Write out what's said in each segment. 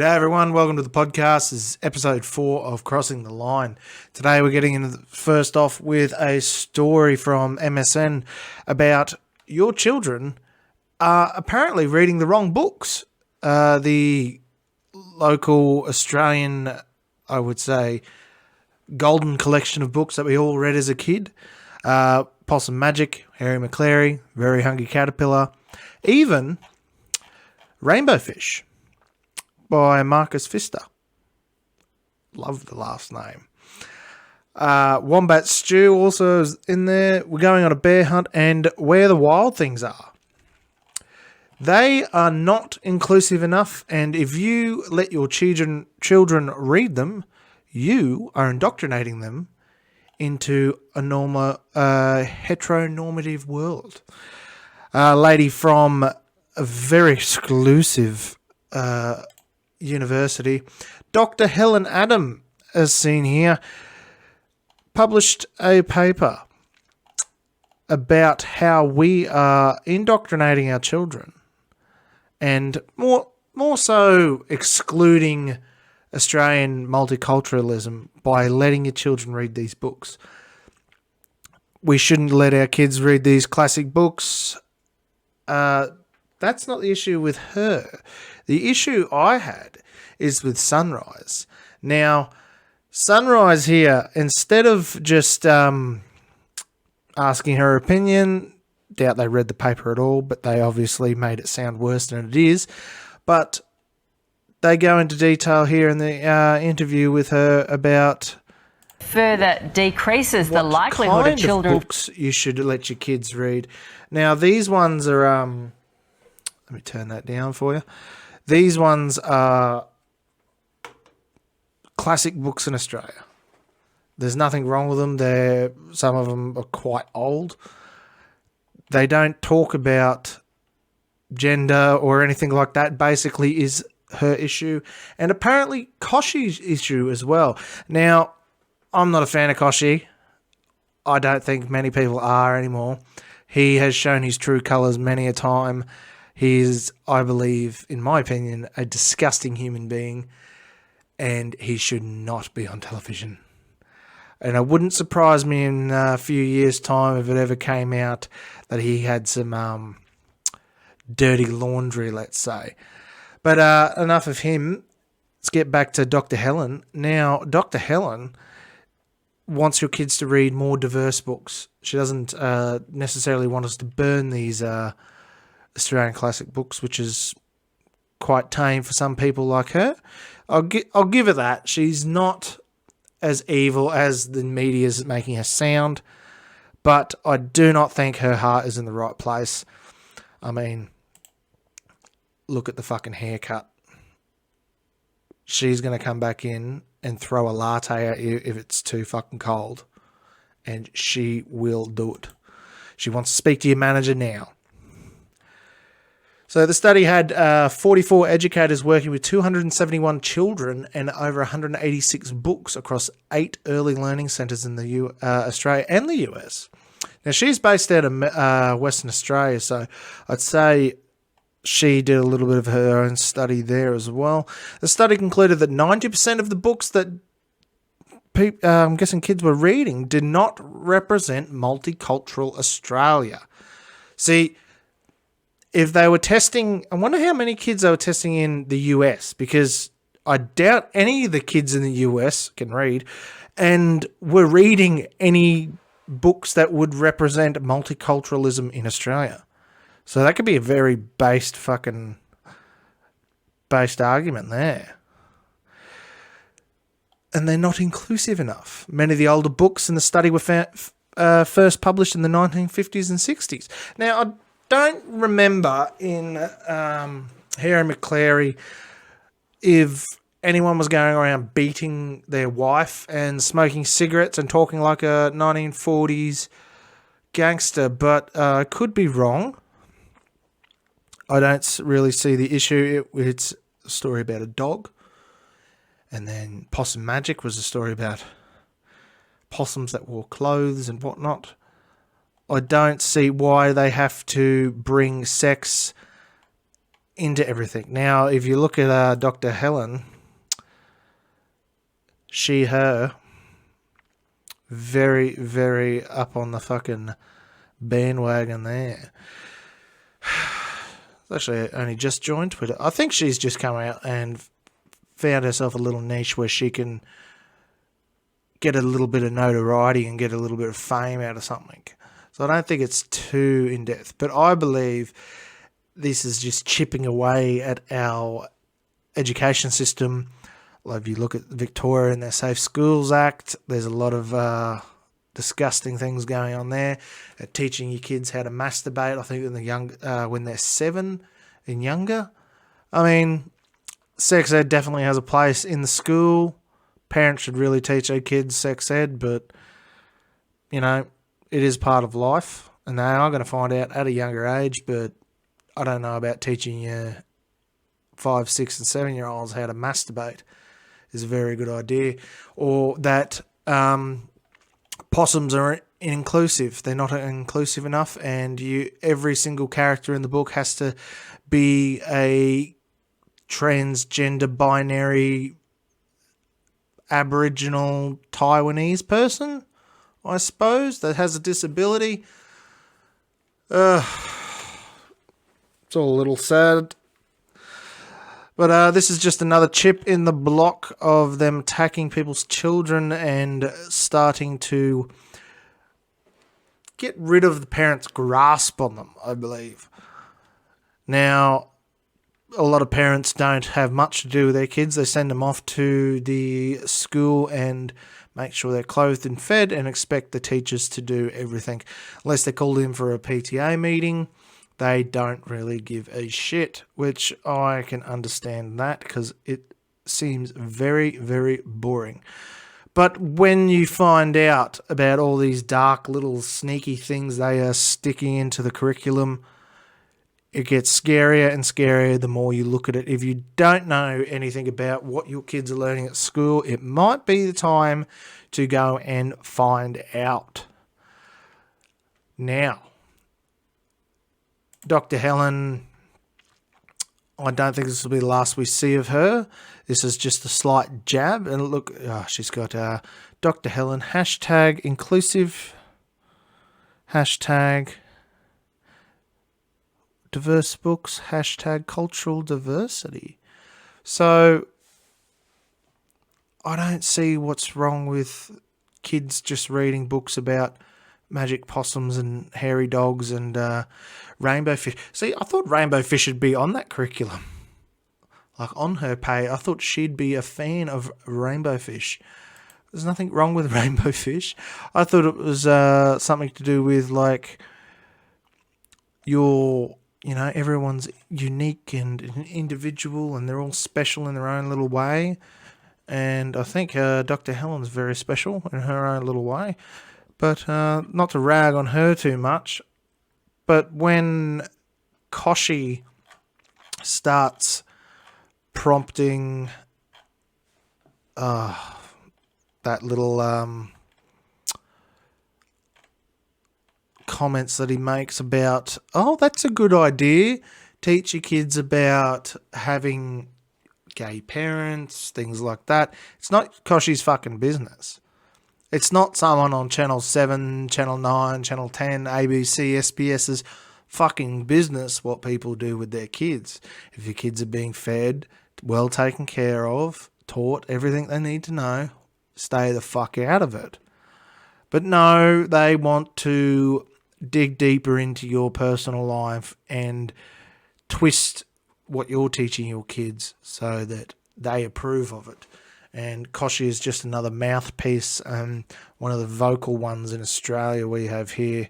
G'day everyone, welcome to the podcast. This is episode 4 of Crossing the Line. Today we're getting into first off with a story from MSN about your children are apparently reading the wrong books. The local Australian, I would say, golden collection of books that we all read as a kid. Possum Magic, Harry McClary, Very Hungry Caterpillar, even Rainbow Fish by Marcus Pfister. Love the last name. Wombat Stew also is in there. We're going on a bear hunt and Where the Wild Things Are. They are not inclusive enough, and if you let your children read them, you are indoctrinating them into a heteronormative world. A lady from a very exclusive university, Dr. Helen Adams, as seen here, published a paper about how we are indoctrinating our children and more so excluding Australian multiculturalism by letting your children read these books. We shouldn't let our kids read these classic books. That's not the issue with her. The issue I had is with Sunrise. Now, Sunrise here, instead of just asking her opinion, doubt they read the paper at all, but they obviously made it sound worse than it is. But they go into detail here in the interview with her about further decreases the likelihood of children. What books you should let your kids read. Now, these ones are let me turn that down for you. These ones are classic books in Australia. There's nothing wrong with them. Some of them are quite old. They don't talk about gender or anything like that. Basically is her issue. And apparently Koshi's issue as well. Now, I'm not a fan of Koshi. I don't think many people are anymore. He has shown his true colours many a time. He is, I believe, in my opinion, a disgusting human being, and he should not be on television. And it wouldn't surprise me in a few years' time if it ever came out that he had some dirty laundry, let's say. But enough of him. Let's get back to Dr. Helen. Now, Dr. Helen wants your kids to read more diverse books. She doesn't necessarily want us to burn these Australian classic books, which is quite tame for some people like her. I'll give her that. She's not as evil as the media is making her sound, but I do not think her heart is in the right place. I mean, look at the fucking haircut. She's going to come back in and throw a latte at you if it's too fucking cold, and she will do it. She wants to speak to your manager now. So the study had 44 educators working with 271 children and over 186 books across 8 early learning centres in the Australia and the US. Now, she's based out of Western Australia, so I'd say she did a little bit of her own study there as well. The study concluded that 90% of the books that I'm guessing kids were reading did not represent multicultural Australia. See, if they were testing, I wonder how many kids they were testing in the US, because I doubt any of the kids in the US can read and were reading any books that would represent multiculturalism in Australia. So that could be a very based argument there. And they're not inclusive enough. Many of the older books in the study were first published in the 1950s and 60s. Now, I don't remember in Harry McClary if anyone was going around beating their wife and smoking cigarettes and talking like a 1940s gangster, but I could be wrong. I don't really see the issue. It's a story about a dog. And then Possum Magic was a story about possums that wore clothes and whatnot. I don't see why they have to bring sex into everything. Now, if you look at Dr. Helen, her, very, very up on the fucking bandwagon there. Actually, only just joined Twitter. I think she's just come out and found herself a little niche where she can get a little bit of notoriety and get a little bit of fame out of something. So I don't think it's too in-depth. But I believe this is just chipping away at our education system. Like if you look at Victoria and their Safe Schools Act, there's a lot of disgusting things going on there. Teaching your kids how to masturbate, I think when they're 7 and younger. I mean, sex ed definitely has a place in the school. Parents should really teach their kids sex ed, but, you know, it is part of life. And they are going to find out at a younger age, but I don't know about teaching your 5, 6 and 7-year-olds how to masturbate is a very good idea. Or that possums are inclusive. They're not inclusive enough, and every single character in the book has to be a transgender, binary, Aboriginal, Taiwanese person, I suppose, that has a disability. It's all a little sad. But this is just another chip in the block of them attacking people's children and starting to get rid of the parents' grasp on them, I believe. Now, a lot of parents don't have much to do with their kids. They send them off to the school and make sure they're clothed and fed and expect the teachers to do everything. Unless they're called in for a PTA meeting, they don't really give a shit, which I can understand that because it seems very, very boring. But when you find out about all these dark little sneaky things they are sticking into the curriculum, it gets scarier and scarier the more you look at it. If you don't know anything about what your kids are learning at school, it might be the time to go and find out. Now, Dr. Helen, I don't think this will be the last we see of her. This is just a slight jab. And look, she's got Dr. Helen, hashtag inclusive, hashtag diverse books, hashtag cultural diversity. So I don't see what's wrong with kids just reading books about magic possums and hairy dogs and rainbow fish. See, I thought rainbow fish would be on that curriculum. Like on her page, I thought she'd be a fan of rainbow fish. There's nothing wrong with rainbow fish. I thought it was something to do with like everyone's unique and individual and they're all special in their own little way. And I think Dr. Helen's very special in her own little way. But not to rag on her too much, but when Koshi starts prompting that little comments that he makes about, oh, that's a good idea, teach your kids about having gay parents, things like that. It's not Koshi's fucking business. It's not someone on Channel 7, Channel 9, Channel 10, ABC, SBS's fucking business what people do with their kids. If your kids are being fed, well taken care of, taught everything they need to know, stay the fuck out of it. But no, they want to dig deeper into your personal life and twist what you're teaching your kids so that they approve of it. And Koshi is just another mouthpiece, one of the vocal ones in Australia we have here.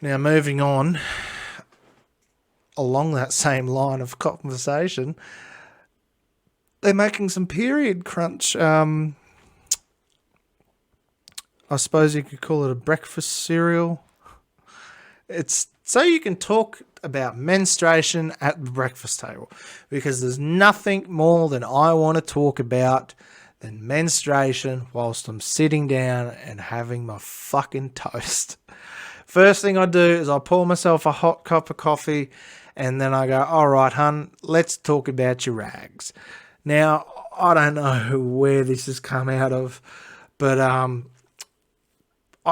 Now, moving on, along that same line of conversation, they're making some period crunch. I suppose you could call it a breakfast cereal. It's so you can talk about menstruation at the breakfast table, because there's nothing more than I want to talk about than menstruation whilst I'm sitting down and having my fucking toast. First thing I do is I pour myself a hot cup of coffee, and then I go, all right, hun, let's talk about your rags. Now, I don't know where this has come out of, but I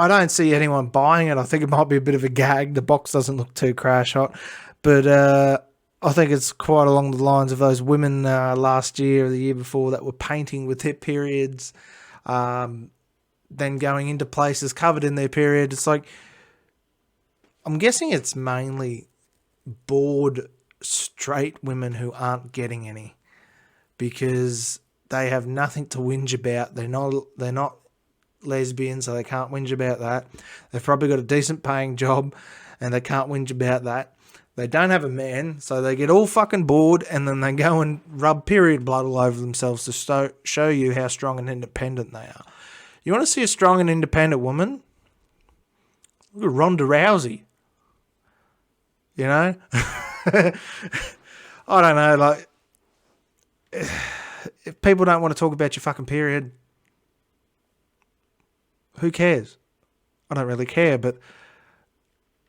don't see anyone buying it. I think it might be a bit of a gag. The box doesn't look too crash hot, but I think it's quite along the lines of those women last year or the year before that were painting with their periods, then going into places covered in their period. It's like, I'm guessing it's mainly bored straight women who aren't getting any because they have nothing to whinge about. They're not lesbians, so they can't whinge about that. They've probably got a decent paying job and they can't whinge about that. They don't have a man, so they get all fucking bored and then they go and rub period blood all over themselves to show you how strong and independent they are. You want to see a strong and independent woman? Look at Ronda Rousey. You know? I don't know, like, if people don't want to talk about your fucking period, who cares? I don't really care, but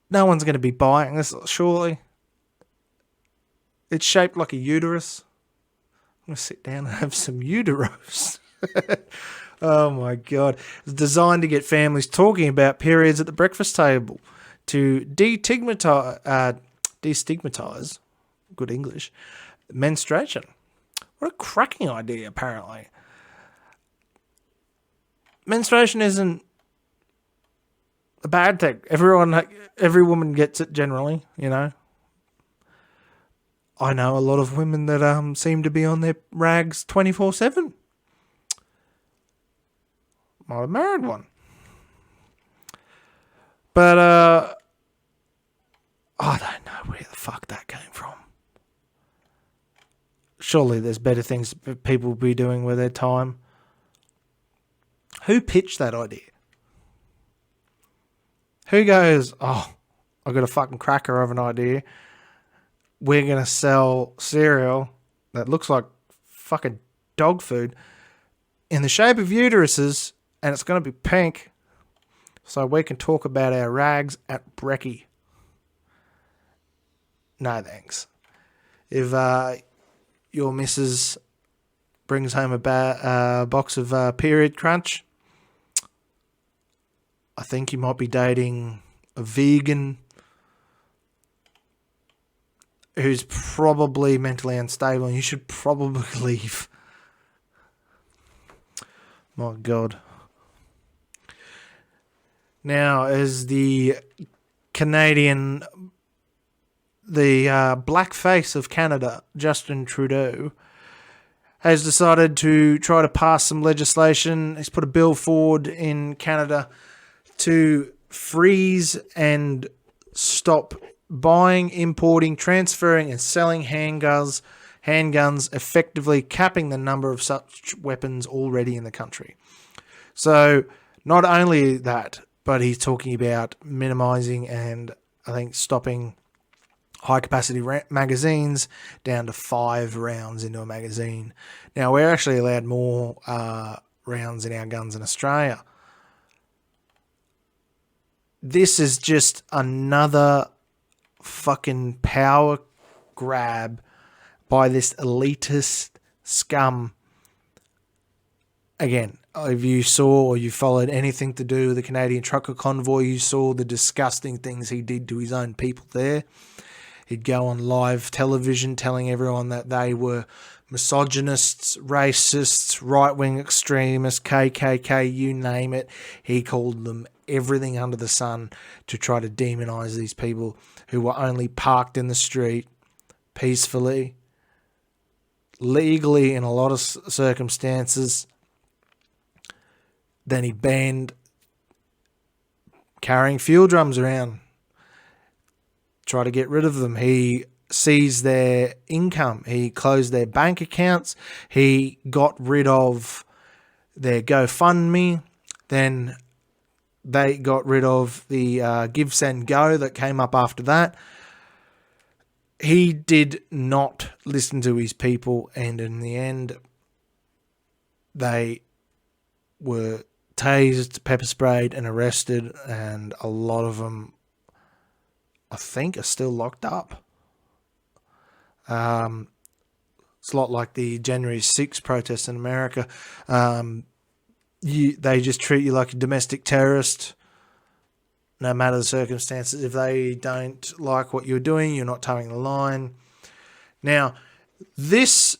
no one's going to be buying this, surely. It's shaped like a uterus. I'm going to sit down and have some uteros. Oh my God. It's designed to get families talking about periods at the breakfast table to destigmatize, good English, menstruation. What a cracking idea, apparently. Menstruation isn't a bad thing. Every woman gets it generally, you know. I know a lot of women that seem to be on their rags 24/7. Might have married one. But I don't know where the fuck that came from. Surely there's better things people will be doing with their time. Who pitched that idea? Who goes, oh, I got a fucking cracker of an idea. We're going to sell cereal that looks like fucking dog food in the shape of uteruses, and it's going to be pink so we can talk about our rags at brekkie. No thanks. If your missus brings home a box of period crunch, I think you might be dating a vegan who's probably mentally unstable, and you should probably leave. My God. Now, as the black face of Canada, Justin Trudeau, has decided to try to pass some legislation. He's put a bill forward in Canada to freeze and stop buying, importing, transferring and selling handguns, effectively capping the number of such weapons already in the country. So not only that, but he's talking about minimising and I think stopping high-capacity magazines down to 5 rounds into a magazine. Now, we're actually allowed more rounds in our guns in Australia. This is just another fucking power grab by this elitist scum. Again, if you saw or you followed anything to do with the Canadian trucker convoy, you saw the disgusting things he did to his own people there. He'd go on live television telling everyone that they were misogynists, racists, right-wing extremists, KKK, you name it. He called them everything under the sun to try to demonise these people who were only parked in the street peacefully, legally in a lot of circumstances. Then he banned carrying fuel drums around, try to get rid of them. He seized their income. He closed their bank accounts. He got rid of their GoFundMe. Then they got rid of the Give, Send, Go that came up after that. He did not listen to his people, and in the end, they were tased, pepper sprayed, and arrested, and a lot of them I think, are still locked up. It's a lot like the January 6th protests in America. They just treat you like a domestic terrorist, no matter the circumstances. If they don't like what you're doing, you're not towing the line. Now, this,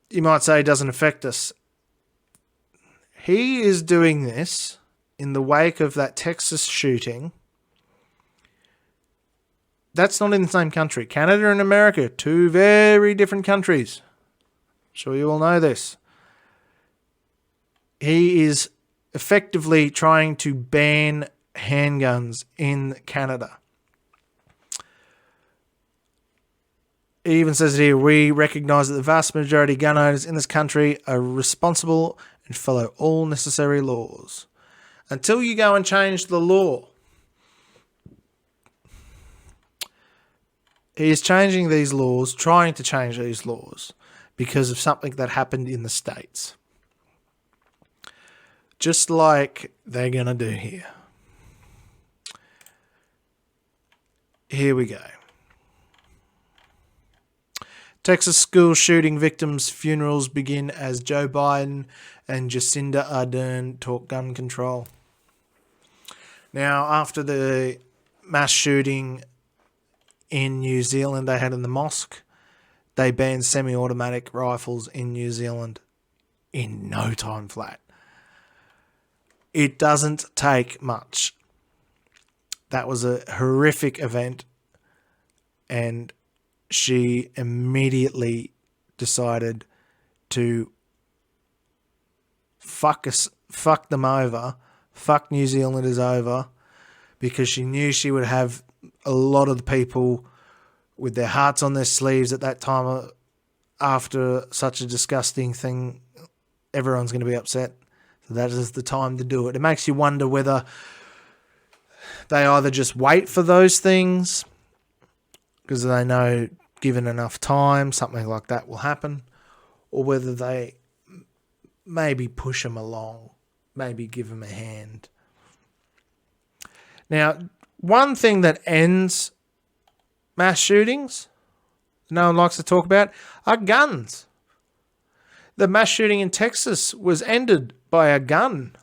you might say, doesn't affect us. He is doing this in the wake of that Texas shooting. That's not in the same country. Canada and America, two very different countries. I'm sure you all know this. He is effectively trying to ban handguns in Canada. He even says it here, we recognise that the vast majority of gun owners in this country are responsible and follow all necessary laws. Until you go and change the law. He is changing these laws, trying to change these laws, because of something that happened in the States. Just like they're going to do here. Here we go. Texas school shooting victims' funerals begin as Joe Biden and Jacinda Ardern talk gun control. Now, after the mass shooting in New Zealand they had in the mosque, they banned semi-automatic rifles in New Zealand in no time flat. It doesn't take much. That was a horrific event, and she immediately decided to fuck them over, fuck New Zealanders over, because she knew she would have a lot of the people with their hearts on their sleeves at that time. After such a disgusting thing, everyone's going to be upset. So that is the time to do it. It makes you wonder whether they either just wait for those things because they know given enough time something like that will happen, or whether they maybe push them along, maybe give them a hand. Now, one thing that ends mass shootings, no one likes to talk about, are guns. The mass shooting in Texas was ended by a gun.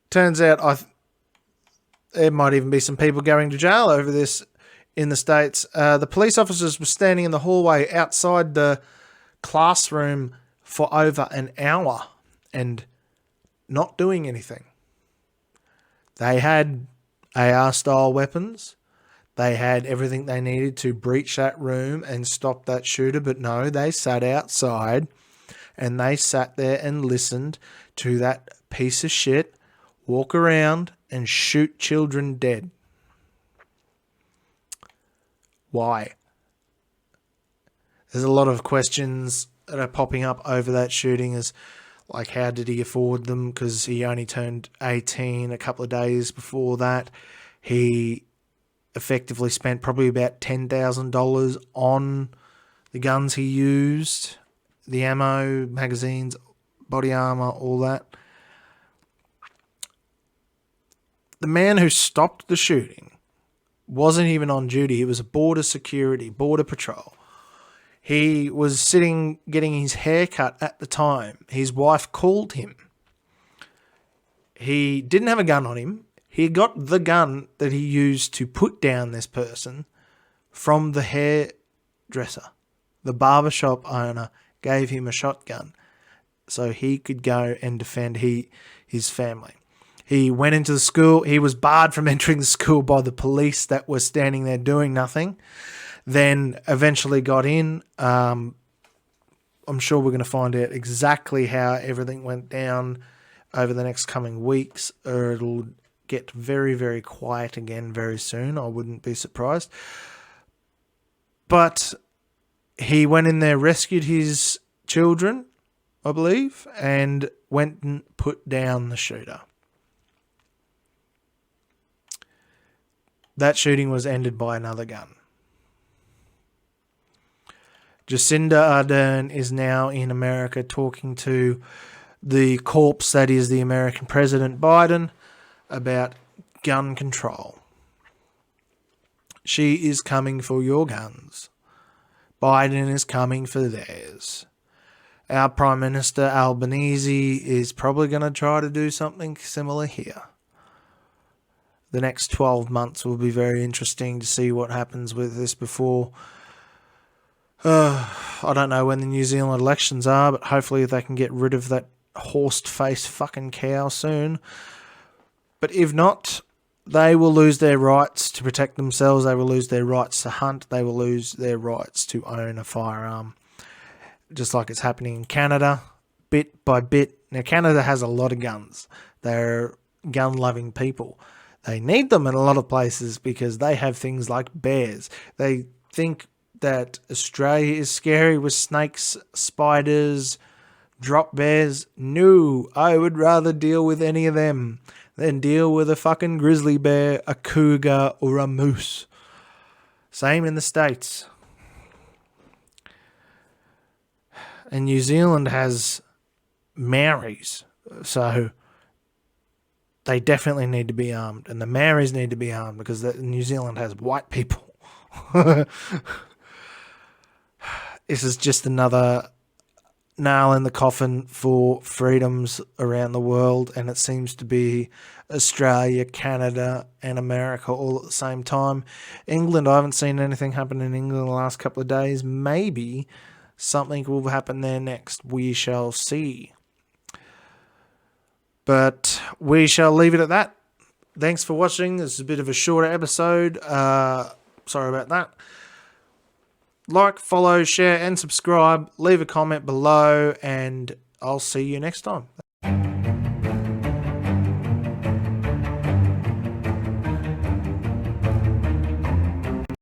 Turns out there might even be some people going to jail over this in the States. The police officers were standing in the hallway outside the classroom for over an hour and not doing anything. They had AR-style weapons. They had everything they needed to breach that room and stop that shooter, but no, they sat outside and they sat there and listened to that piece of shit walk around and shoot children dead. Why? There's a lot of questions that are popping up over that shooting, as like, how did he afford them? Because he only turned 18 a couple of days before that. He effectively spent probably about $10,000 on the guns he used, the ammo, magazines, body armor, all that. The man who stopped the shooting wasn't even on duty. He was a border security, border patrol. He was sitting getting his hair cut at the time. His wife called him. He didn't have a gun on him. He got the gun that he used to put down this person from the hairdresser. The barbershop owner gave him a shotgun so he could go and defend his family. He went into the school. He was barred from entering the school by the police that were standing there doing nothing. Then eventually got in. I'm sure we're going to find out exactly how everything went down over the next coming weeks, or it'll get very, very quiet again very soon. I wouldn't be surprised. But he went in there, rescued his children, I believe, and went and put down the shooter. That shooting was ended by another gun. Jacinda Ardern is now in America talking to the corpse that is the American President Biden about gun control. She is coming for your guns. Biden is coming for theirs. Our Prime Minister Albanese is probably going to try to do something similar here. The next 12 months will be very interesting to see what happens with this before. I don't know when the New Zealand elections are, but hopefully they can get rid of that horsed-faced fucking cow soon. But if not, they will lose their rights to protect themselves. They will lose their rights to hunt. They will lose their rights to own a firearm. Just like it's happening in Canada, bit by bit. Now, Canada has a lot of guns. They're gun-loving people. They need them in a lot of places because they have things like bears. They think that Australia is scary with snakes, spiders, drop bears. No, I would rather deal with any of them than deal with a fucking grizzly bear, a cougar, or a moose. Same in the States. And New Zealand has Maoris, so they definitely need to be armed. And the Maoris need to be armed because New Zealand has white people. This is just another nail in the coffin for freedoms around the world, and it seems to be Australia, Canada, and America all at the same time. England, I haven't seen anything happen in England in the last couple of days. Maybe something will happen there next. We shall see. But we shall leave it at that. Thanks for watching. This is a bit of a shorter episode. Sorry about that. Like, follow, share, and subscribe. Leave a comment below, and I'll see you next time.